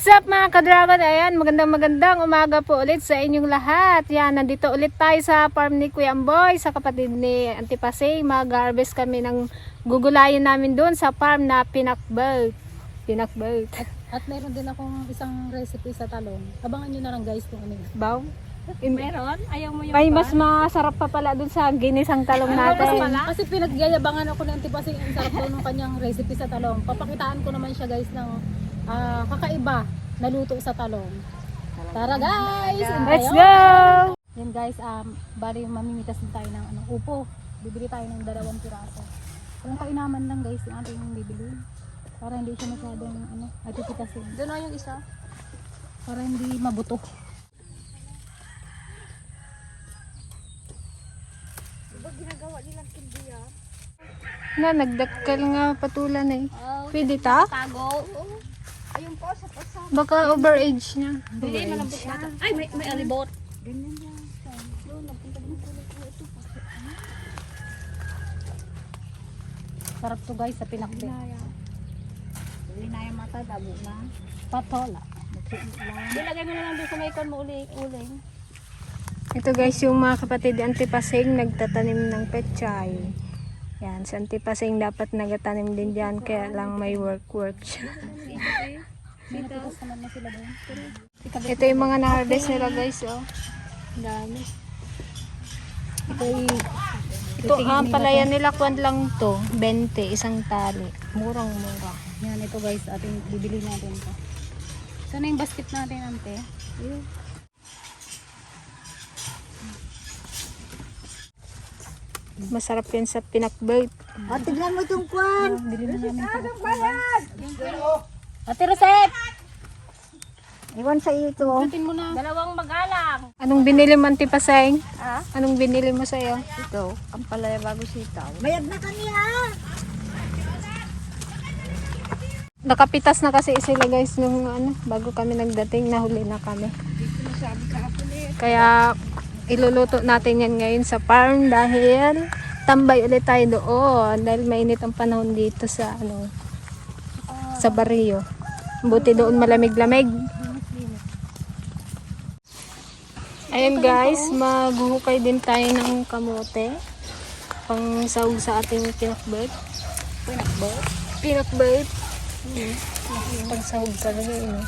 What's up mga ka-dragon? Ayan, magandang umaga po ulit sa inyong lahat. Yan, nandito ulit tayo sa farm ni Kuya Amboy, sa kapatid ni Auntie Pasay. Mag-harvest kami ng gugulayin namin doon sa farm na Pinakbelt. At meron din akong isang recipe sa talong. Abangan nyo na lang guys kung ano yun. Baw? Meron? Ayaw mo yung Ay, mas masarap pa pala doon sa ginisang talong natin. Kasi pinagyayabangan ako ng Antipasay. Ang sarap daw ng kanyang recipe sa talong. Papakitaan ko naman siya guys ng kakaiba na luto sa talong. Tara guys! Let's go! Yan guys, bali mamimitas din tayo ng upo. Bibili tayo ng 2 piraso. Kung kainaman lang guys yung ating bibili. Para hindi siya masyadong matipitasin. Doon na yung isa. Para hindi mabuto. Na, nagdakkel nga patulan eh. Pwede ta? Tago. Ayun po sa pasa. Baka overage niya. Hindi malambot bata. Ay, may alibot. Sarap to guys sa pinakbe. Hindi na yung mata, dabo na. Patola. Dilagay mo na lang doon sa may kon mo uling. Ito guys, yung mga kapatid ni Auntie Pasing nagtatanim ng pechay. Yan, si Auntie Pasing dapat nagtatanim din dyan, kaya lang may work siya. Sinapitas naman na sila doon. Ito yung mga na-harvest nila guys, oh. Dami. Ito ang palayan nila, kwan lang to, 20, isang tali. Murang-mura. Yan, ito guys, ating bibili natin ito. Sana yung basket natin, ante? Ayun. Masarap yan sa Pinakbelt. Tignan mo itong kwan. Bili na namin ito. Ate Rosette! Iwan sa iyo ito. Ulitin mo na. 2 magalang. Anong binili mo, Auntie Pasing? Ha? Anong binili mo sa'yo? Ito, ang palaya bago sitaw. Bayad na kami ha. Nakapitas na kasi sila guys nung bago kami nagdating, nahuli na kami. Kaya iluluto natin yan ngayon sa farm dahil tambay ulit tayo doon dahil mainit ang panahon dito sa sa barrio. Buti doon malamig-lamig. Ayan guys, maghuhukay din tayo ng kamote pang sahog sa ating pinakbelt. Pinakbelt. Pang sahog talaga yun.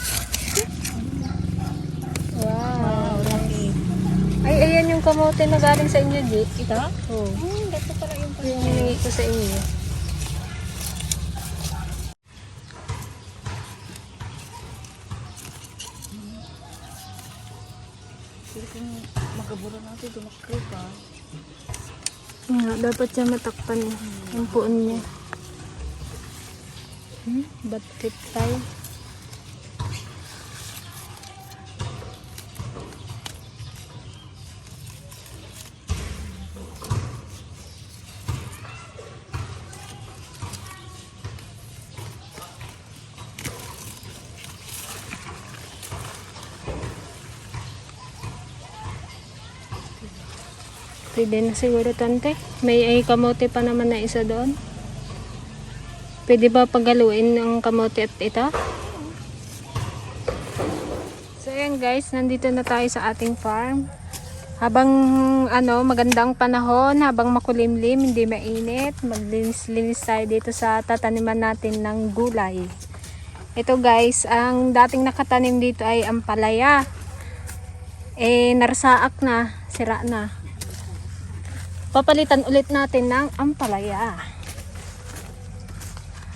Wow, laki. Ay, ayan yung kamote na galing sa inyo, Di. Ito? Oo. Gato pala yung Yung hiningi ko sa inyo. magabura natin. Dumakli ka. Nga, dapat siya matakpan eh. Yung puon niya. Bad trip tayo. Pwede na siguro tante. May kamote pa naman na isa doon. Pwede ba pagaluin ang kamote at ito? So ayan guys, nandito na tayo sa ating farm. Habang magandang panahon, habang makulimlim, hindi mainit, maglinis-linis tayo dito sa tataniman natin ng gulay. Ito guys, ang dating nakatanim dito ay ampalaya. Narsaak na, sira na. Papalitan ulit natin ng ampalaya.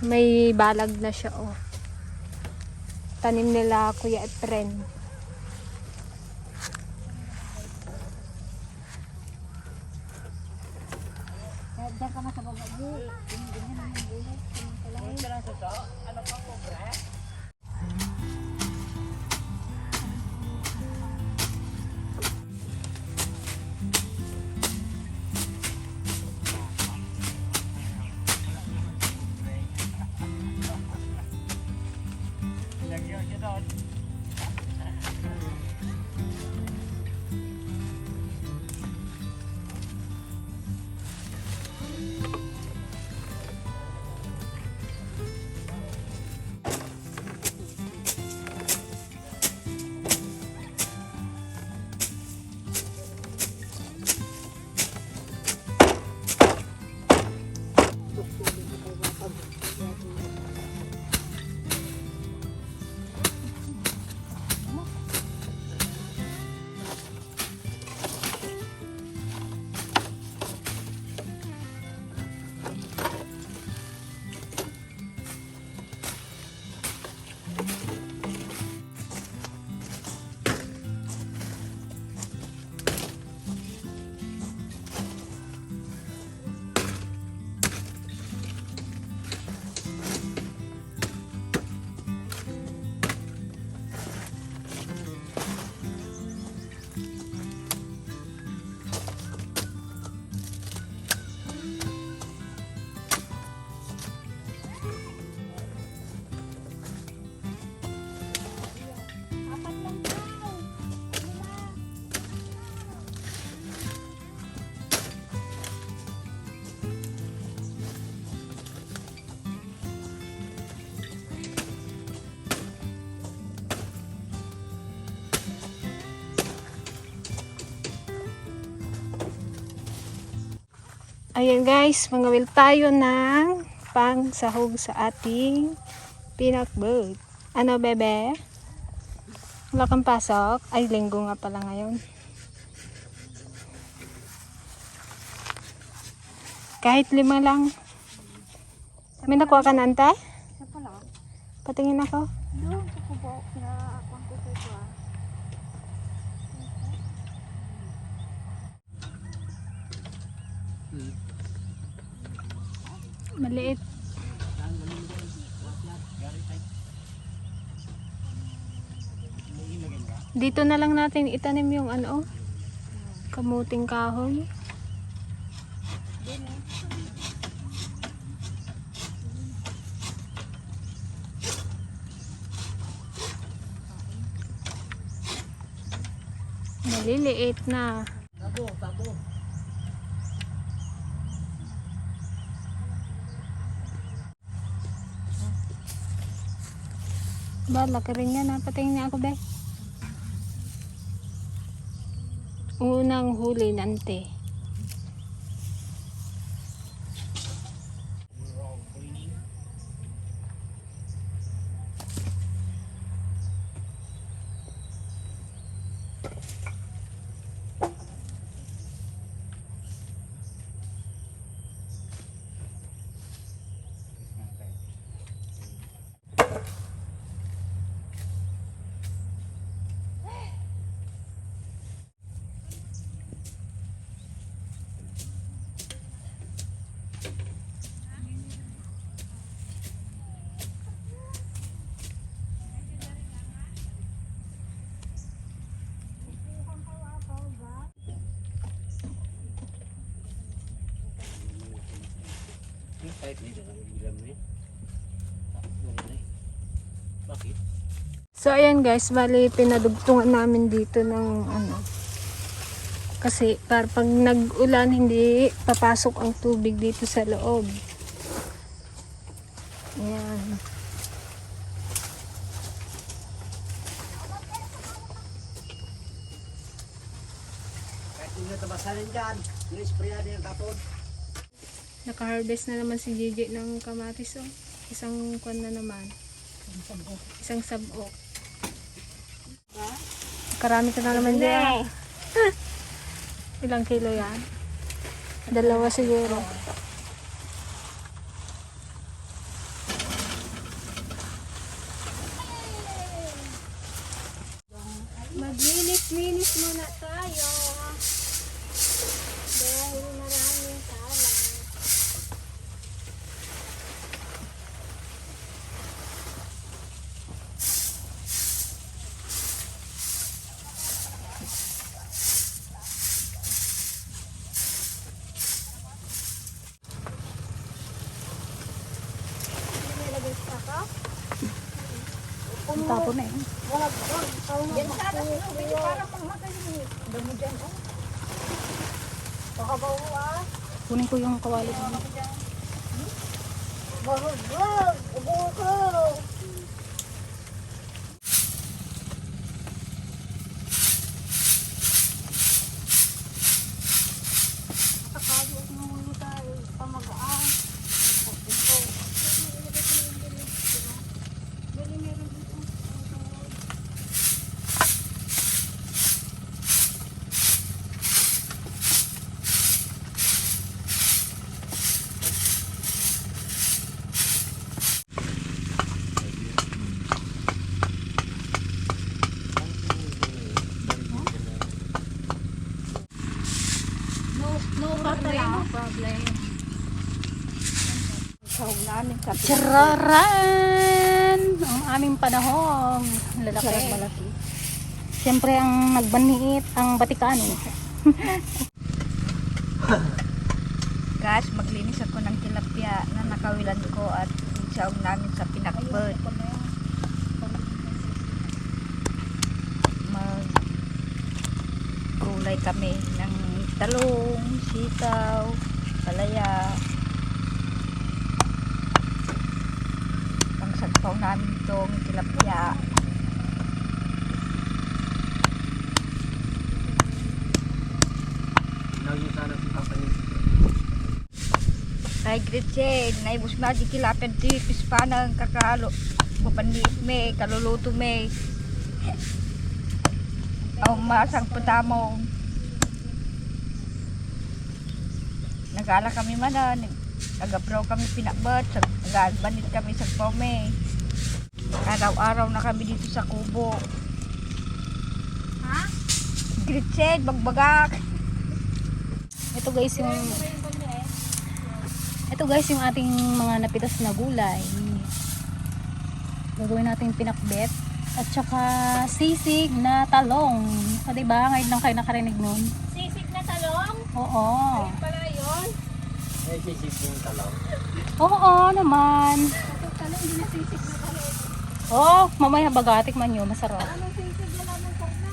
May balag na siya, oh. Tanim nila Kuya Efren. Diyan ka na sa baba. Ayan guys, mangawil tayo ng pang sahog sa ating peanut bird. Ano bebe? Wala kang pasok? Ay, linggo nga pala ngayon. Kahit 5 lang. May nakuha ka na, ante? Siya pala. Patingin ako. Doon, sa kubo. Pinaakuan ko sa ito ah. Maliit. Dito na lang natin itanim yung ano, kamuting kahoy. Maliliit na. Ba, laki rin yan ha. Patingin niya ako, be. Unang huli nante. So ayan guys, bali pinadugtungan namin dito ng ano. Kasi para pag nag-ulan hindi papasok ang tubig dito sa loob. Ayan. Kahit hindi tabasanin dyan, ni-sprayan yung tapon. Naka-harvest na naman si Gigi ng kamatis oh. Isang kwan na naman. Isang sabok. Karami ka na naman dyan. Ilang kilo yan? 2 siguro. Maglinis-linis muna tayo. Dahil maraming kalat. Tapon na eh. Yan sana. Pwede para mamatay. Damo dyan oh. Pakabaw ah. Kunin ko yung kawali ko. Bahog. Ubo ko. Sakali at nungulo tayo. Pamagaan. No problem. Sahog namin sa Chararan! Ang aming panahon. Lalaki. malaki. Siyempre ang nagbaniit ang Batikano. Guys, maglinis ako ng tilapia na nakawilan ko at isaw namin sa pinakbet. Gulay kami ng talong, sitaw, palaya. Pangsagpaw namin itong tilapia. Ay, Gretchen, naibus ma di kilapen tipis pa ng kakalo. Bupanit me, kaluluto me. Ang masang putamong. Nagala kami manan. Nagapraw kami pinakbat. Nagbanit kami sa pome. Araw-araw na kami dito sa kubo. Ha? Gretchen, bagbagak. Ito guys yung ating mga napitas na gulay. Gagawin natin pinakbet at saka sisig na talong. O diba? Ngayon lang kayo nakarinig nun. Sisig na talong? Oo. Pala yun? Ay, sisipin ka lang. Oo naman. Talong, hindi na sisig na talong. Oh, mamaya bagatik man yun. Masarap. Anong sisig na naman po na?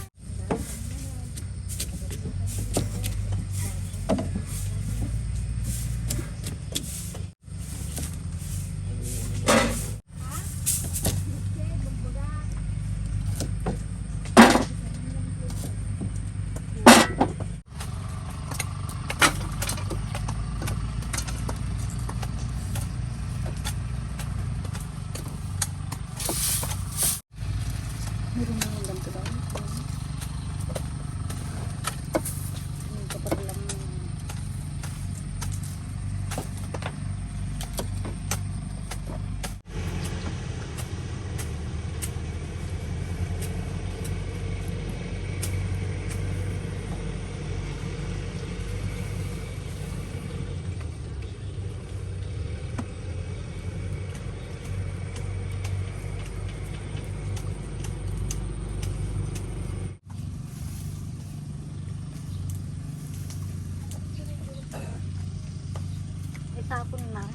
Itapon na.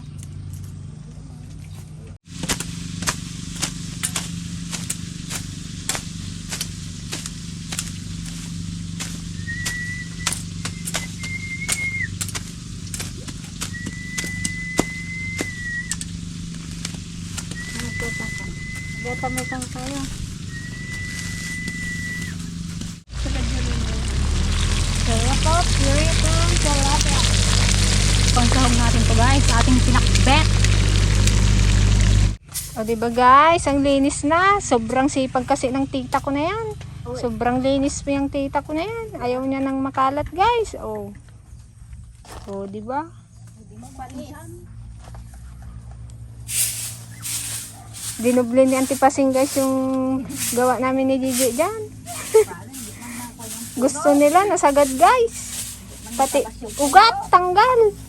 Gata mo kang tayo. Sarap, sarap. Pangsahog natin to guys, sa ating pinakbet. O diba guys, ang linis na. Sobrang sipag kasi ng tita ko na yan. Sobrang linis pa yung tita ko na yan. Ayaw niya nang makalat guys. O diba? Dinuble ni Auntie Pasing guys yung gawa namin ni Gigi dyan. Gusto nila, nasagad guys. Pati ugat, tanggal.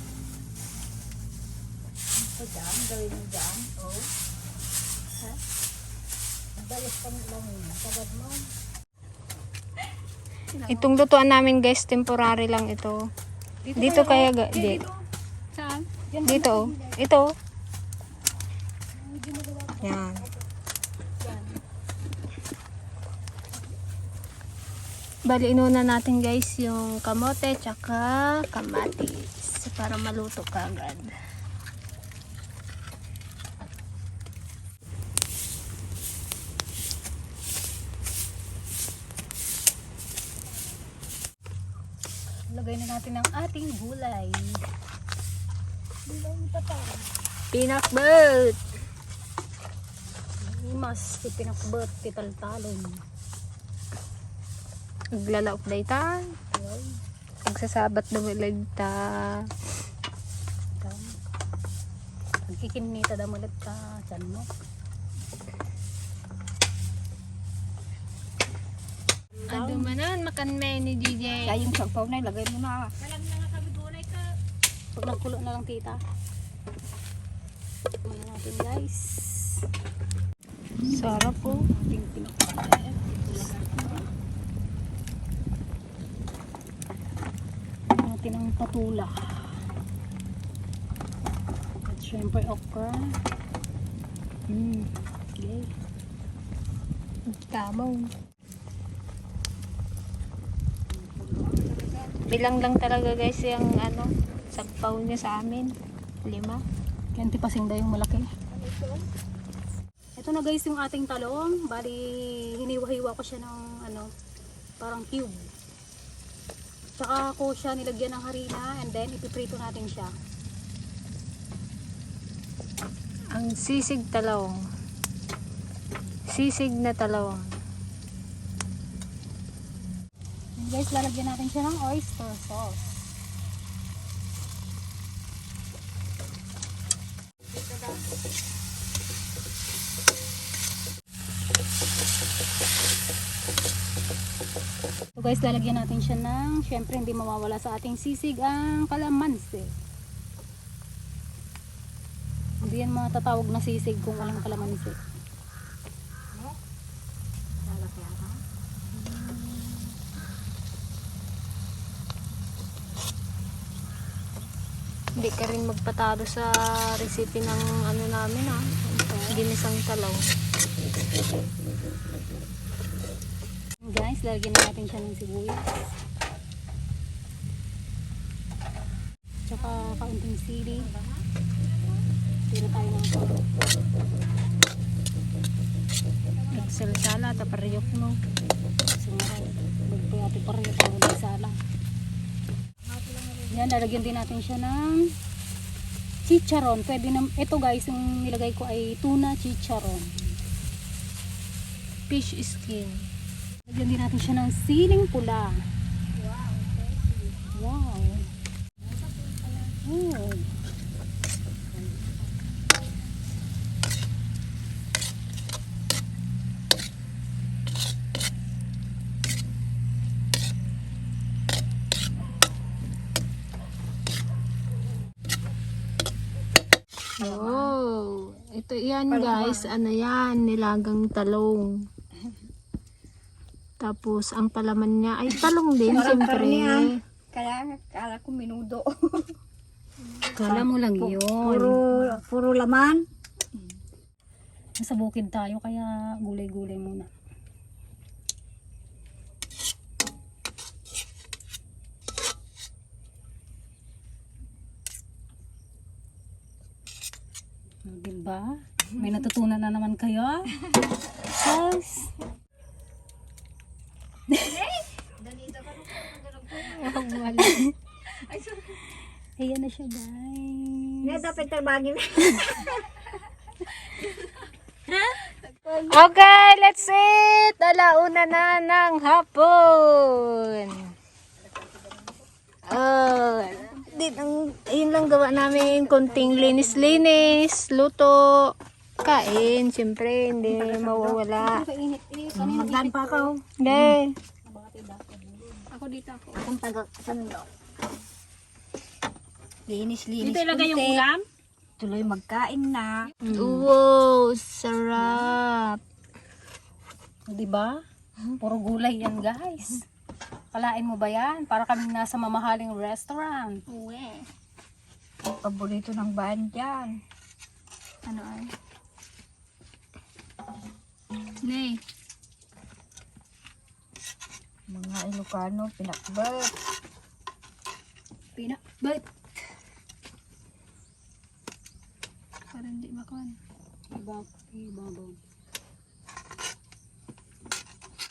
Itong lutuan namin guys, temporary lang ito. Dito kaya Saan? dito. Ito. Yan. Bali, inuna natin guys yung kamote tsaka kamatis para maluto kagad. Lagay na natin ang ating gulay. Pinakbet! Mas pinakbet, titaltalon. Naglalaop na ita. Pagsasabat na malag ta. Nagkikinita na mulit ka, tiyan mo. Ando manan, makan me ni DJ. Kaya yung sagpaw na, ilagay mo na. Pag nagkulo na lang tita. Ano natin guys. Sarap po. Ating pinakbet. natin ang patula. At syempre okra. Okay. Kamaw. Bilang lang talaga guys yung ano, sagpaw niya sa amin. 5. Kaya pasingda yung malaki. Ito na guys yung ating talong. Bali, hiniwa-hiwa ko siya ng ano, parang cube. Tsaka ko siya nilagyan ng harina and then ipiprito natin siya. Ang sisig talong. Sisig na talong. And guys, lalagyan natin siya ng oyster sauce. So guys, lalagyan natin siya ng, syempre hindi mawawala sa ating sisig ang kalamansi. Hindi yan matatawag na sisig kung walang kalamansi. Hindi ka rin magpatalo sa recipe ng ano namin ginisang talong. Guys, lalagyan na natin siya ng sibuyas. Tsaka kaunting sili. Tira tayo ng sili. Nagsalasala, tapariyok mo. Singaray. Bagpayati pa rin ito ng sala. Yan, lalagyan din natin siya ng chicharon. Pwede na, ito guys, yung nilagay ko ay tuna chicharon. Fish skin. Lagyan din natin siya ng siling pula. Wow. Oh. Oh, ito yan guys, ano yan, nilagang talong. Tapos ang palaman niya ay talong din, siyempre. Kaya kala ko minudo. Kala mo lang yun. Puro laman. Nasa bukid tayo kaya gulay-gulay muna. Diba? May natutunan na naman kayo. Yes. Ayan na siya guys. Dapat tarbagin. Okay, let's eat! Alauna na ng hapon. Oh, yun lang gawa namin, konting linis-linis, luto, kain, siyempre, hindi mawawala. Magdan pa ako. Hindi. Ako dito ako. Akong taga-sando. Linis-linis. Dito ilagay yung ulam? Tuloy magkain na. Wow, sarap. Diba? Puro gulay yan guys. Kalain mo ba yan? Para kami nasa mamahaling restaurant. Uwe. Paborito ng bahan dyan. Ano ay? Nay. Mga Ilocano, pinakbat. Pinakbat. Para hindi makuhan. Ibabaw.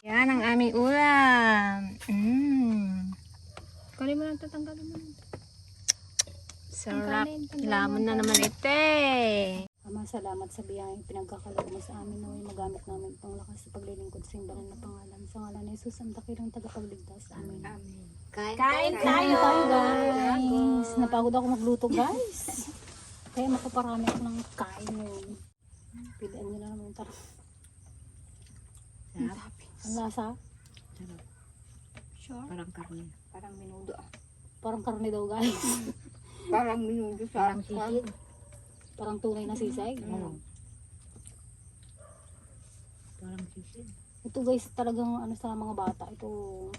Yan ang aming ulam. Kunin mo lang, tatanggalin mo lang. Sarap. Lamon na naman ito eh. Ama, salamat sa biyayang pinagkakaloob mo sa amin na magamit namin pang lakas sa paglilingkod sa iyong banal na pangalan. Sa ngalan ni Jesus, ang dakilang tagapagligtas. Amen. Kain Kain tayo guys. Napagod ako magluto guys. Kaya mapaparami ako ng kain ngayon. Pilihan nyo na naman yung tarap. Ang lasa? Sure. Parang karne. Parang minudo. Parang karne daw guys. Parang minudo sa parang sisig. Parang tunay na sisig. Parang sisig. Ito guys talagang ano sa mga bata. Ito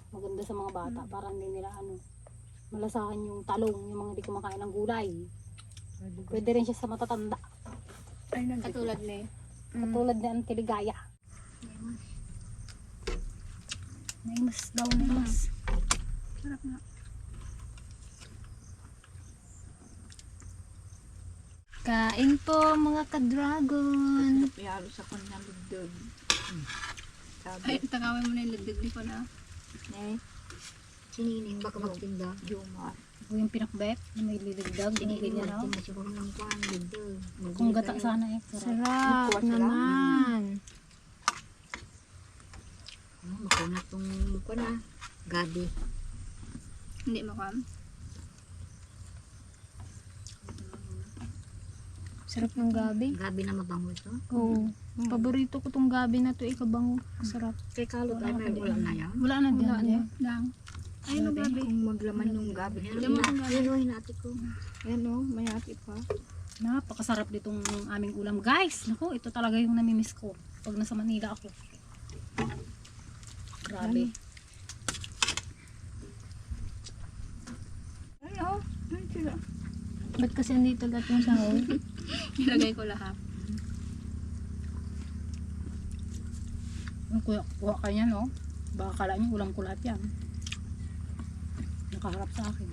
maganda sa mga bata. Para hindi nila ano. malasahan yung talong, yung mga hindi kumakain ng gulay. Pwede rin siya sa matatanda. Katulad ni. Katulad ni Antiligaya. Naimas daw, naimas. Sarap nga. Kain po mga ka-dragon. Piyalo sa kanya lugdog. Ay, takawin mo na yung lagdag ni pala. Eh, Sinining baka magtinda. Jomar. O yung pinakbet, na may lidagdag, ganyan no? Magtinda siguro ng kuhan, dito. Kung gata sana eh. Sarap. Sarap naman. Makunat tong kuhan na. Gabi. Hindi makam. Sarap ng gabi. Gabi na mabango ito. Oo. Paborito ko tong gabi na to, ikabango. Sarap. Kay kalot ay may ulam na yan. Wala na din. Wala na. Lang. Ay, no, gabi. Kung maglaman nung gabi. Hinuhin natin ko. Yan o, mayati pa. Napakasarap ditong aming ulam. Guys, naku, ito talaga yung namimiss ko pag nasa Manila ako. Grabe. Ay, oh. Ay, sila. Ba't kasi andito lahat yung sahog? Nilagay ko lahat. Yung kuha ka niya, no? Baka kala niyo ulam ko lahat yan. Nakaharap sa akin.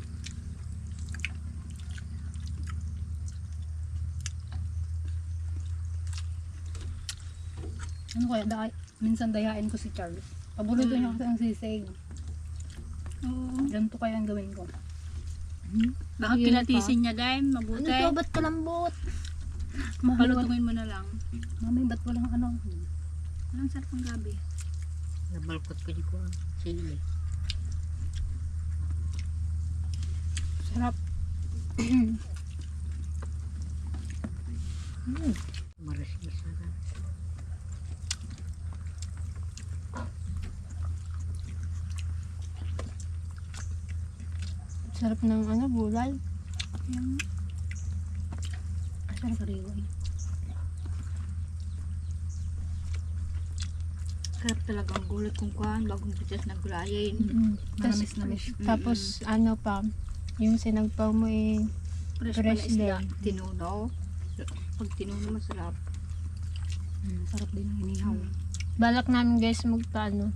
Ano kaya? Minsan dayain ko si Charles. Paborito niya kasi ang sisig. Ganito kaya ang gawin ko. Baka Yun pinatisin niya dahil Ano mabuti. to? Ba't kalambot? Palutungin mo na lang. Mami, ba't walang ano? Ang sarap ng gabi. Nabalkot ko di ko. Sili. Sarap. Maras-mas na. Sarap ng ano, gulay. Sarap kariway. Sarap talagang gulay kung kuhan, bagong pitas na gulayin. Manamis-namis. Tapos ano pa, yung sinagpaw mo eh, fresh din. Tinuno. Pag tinuno, masarap. Sarap din ang inihaw. Balak namin guys magpaano,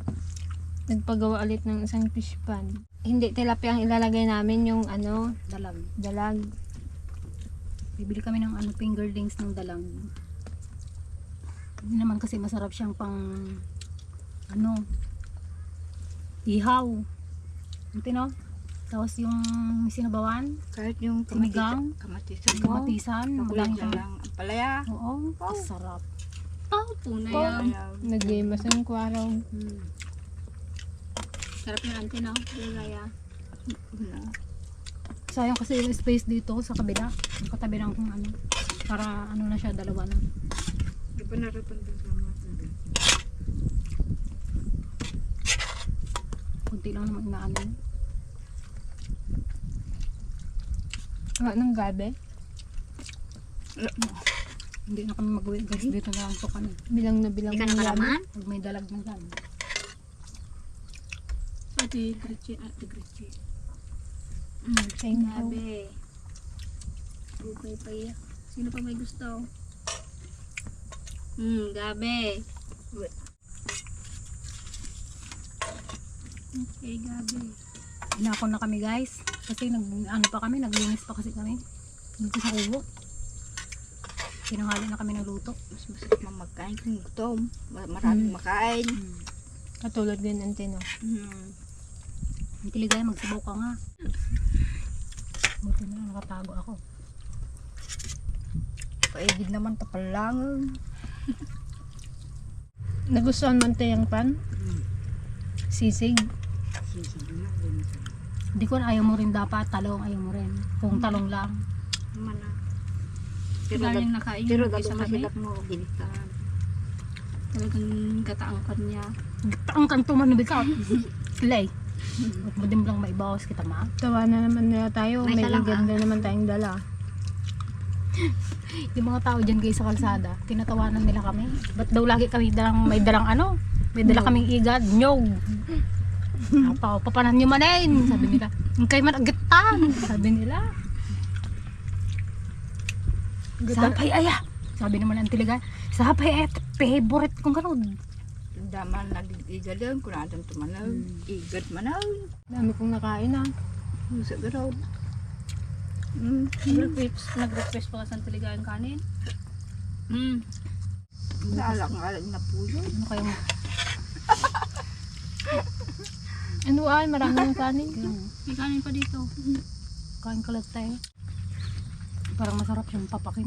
nagpagawa ulit ng isang fish pan. Hindi tilapia ang ilalagay namin, yung ano, Dalag. dalag. Bibili kami ng ano, fingerlings ng dalang. Hindi naman kasi masarap siyang pang ano, ihaw. Ito no? Tapos yung sinabawan, Kahit yung Sinigang? kamatisan mo. kamatisan, Makulang madami lang kang ang palaya. oo, masarap. Tunay yan. Naglimas ng kwaraw. Sarap yung ante na. Lagaya. Sayang kasi yung space dito sa kabila. Yung katabi ng ano, para ano na siya, dalawa na. Di ba narapan din sa mga Kunti lang naman inaano. Wala ng gabi. Hindi na kami mag-uwi guys, dito na lang to kami. Bilang na bilang Hindi ka ng gabi. nakalaman? Pag may dalag na lang. Ate Gretchen, Ate Gretchen. Same how. Gabi. Okay pa yan. Sino pa may gusto? Gabi. Okay, gabi. Inako na kami guys. Kasi ano pa kami, naglinis pa kasi kami. Dito sa kubo. Tinanghali na kami ng luto. mas masarap mamagkain kung gutom. Maraming makain. Katulad din ang tino. Ang tiligay, magsabaw ka nga. Buti na lang, nakatago ako. Paigid naman tapal lang. Nagustuhan mo ang tayang pan? Sisig. Sisig na. Hindi masarap. Hindi ko na ayaw mo rin dapat, talong ayaw mo rin. Kung talong lang. Mana. Galing nakain Pero yung dati isa kami. masilap mo ginitaan. Talagang gataang kan niya. Ang kantuman na bikat. Lay. Huwag mo din lang maibawas kita ma. Tawa na naman nila tayo. May May salang, ganda naman tayong dala. Yung mga tao dyan guys sa kalsada, tinatawanan nila kami. Ba't daw lagi kami may dalang ano? May dala kaming igad, nyog. Papanan nyo manin, sabi nila. Ang kayo man agitan, sabi nila. Sapay aya. Sabi naman ang Tiligay, sapay ay favorite kong gano'n. Daman nag-igad doon, kung natin tumanaw. Igad manaw. Dami kong nakain ah. Sa garaw. Nag-request pa ka sa Tiligay ang kanin. Naalak-alak na po yun. Ano kayo mo? Ano ay, marami ng kanin. May kanin pa dito. Kain kalat tayo. Parang masarap yung papakin.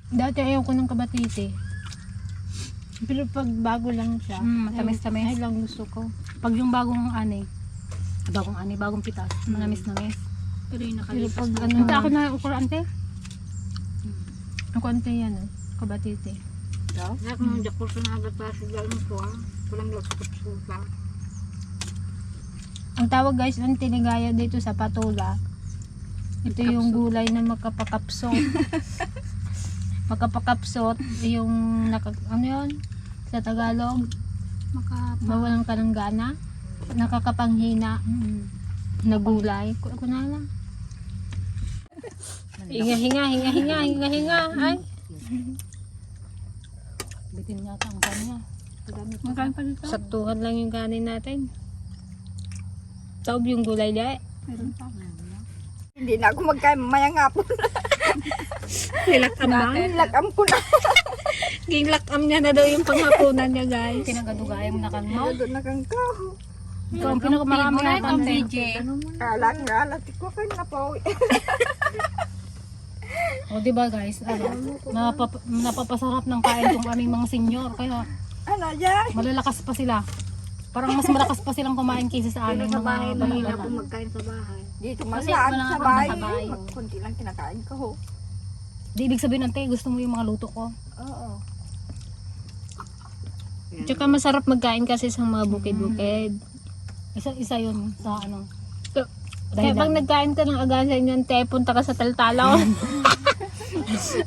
Dati ayaw ko ng kabatite. Pero pag bago lang siya, Matamis-tamis. ay lang gusto ko. Pag yung bagong bagong pitas, manamis-namis. Pero yung Pero pag ano, Punta ako na ukurante. ang konti yan kabatite. Nak nung jakor sa nagat pa sa dal mo ko. Kulang lakot suka. Ang tawag guys ng tinigaya dito sa patula. Ito yung gulay na makapakapsot. Makapakapsot, yung ano yun? Sa Tagalog, mawalan ka ng gana. Nakakapanghina na gulay. Ako na lang. Hinga. Ay, Bitin nga ang kanya. Magkain pa dito. saktuhan lang yung kanin natin. Taob yung gulay niya. Hindi na ako magkain mamaya nga po. Nilakam na. Nilakam ko na. Ginglakam niya na daw yung panghapunan niya guys. Pinagadugayan mo na kan mo. Doon na kang kaho. Ikaw ang pinakamarami na ang DJ. Alak ko kayo na po. O diba guys, napapasarap ng kain tong aming mga senior. Kaya Ano yan? malalakas pa sila. Parang mas malakas pa silang kumain kaysa sa amin Sa mga bahay, mahina balala. po magkain sa bahay. Dito Kasi malaan wala sa akong bahay. nakabayo. Kunti lang kinakain ko ho. Di ibig sabihin ante, gusto mo yung mga luto ko. Oo. Tsaka masarap magkain kasi sa mga bukid-bukid. Isa yun sa ano. Kaya pag nagkain ka ng agasan yan, te, punta ka sa Taltalaw.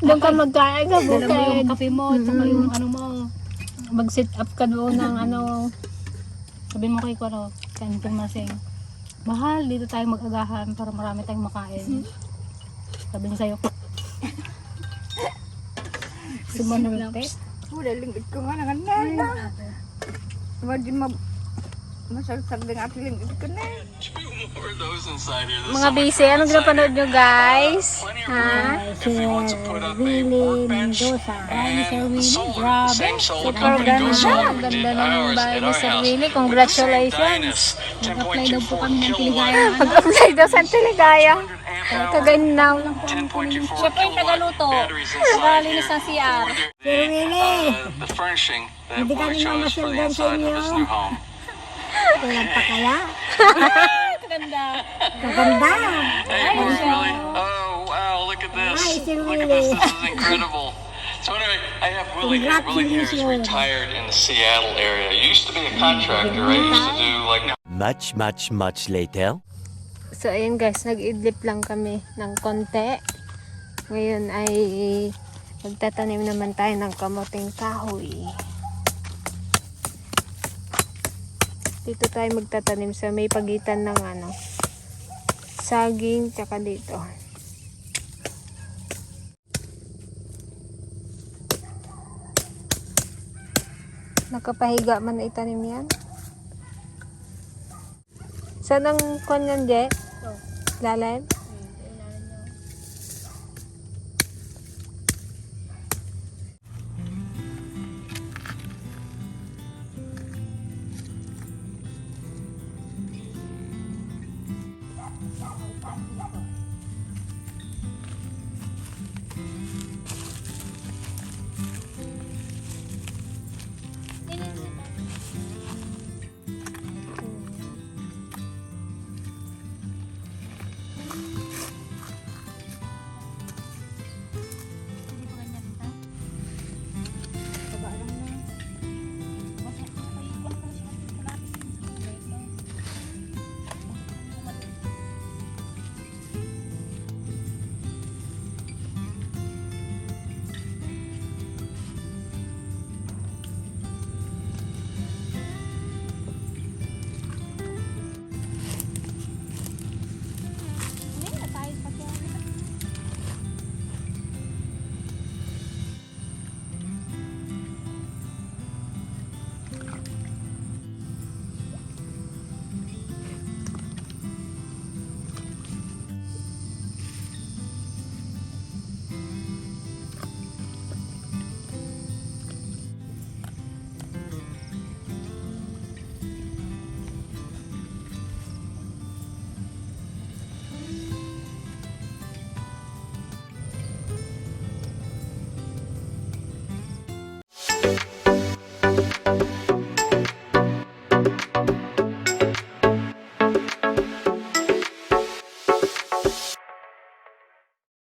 Doon ka magkain ka Dala mo yung bukid. kape mo, tsaka yung ano mo. Mag-sit up ka doon ng ano. Sabi mo kay Kwaro, kain ko masing. Mahal, dito tayo mag-agahan para marami tayong makain. Sabi niya sa'yo. Sumanurte. Wala lingkod ko nga naman na. Wadi masagsag din ati lingkod ko na. Mga busy, anong ginapanood nyo guys? Ha? Willie Mendoza. Ay, Sir Willie, grabe. Super ganda. Ang ganda ng bahay ni Sir Willie. Congratulations. Nag-apply daw po kami ng Tiligaya. Pag-apply daw sa Tiligaya. Kaganaw lang po. Siya po yung tagaluto. Tagalinis ng CR. Sir Willie, The furnishing that Hindi we kami chose for the mamasyal inside of this sa'yo. new home. kulang pa kaya? Ganda. Maganda. Hey, Willie. Oh, wow, look at this. Hi, Sir Look at Willie. this. This is incredible. So anyway, I have Willie here. Willie here is retired in the Seattle area. He used to be a contractor. I used to do like Much later. So ayun guys, nag-idlip lang kami ng konti. Ngayon ay magtatanim naman tayo ng kamuting kahoy. Dito tayo magtatanim sa may pagitan ng ano, saging tsaka dito. Nakapahiga man na itanim yan. Saan ang kwan yan, Je? Lalim?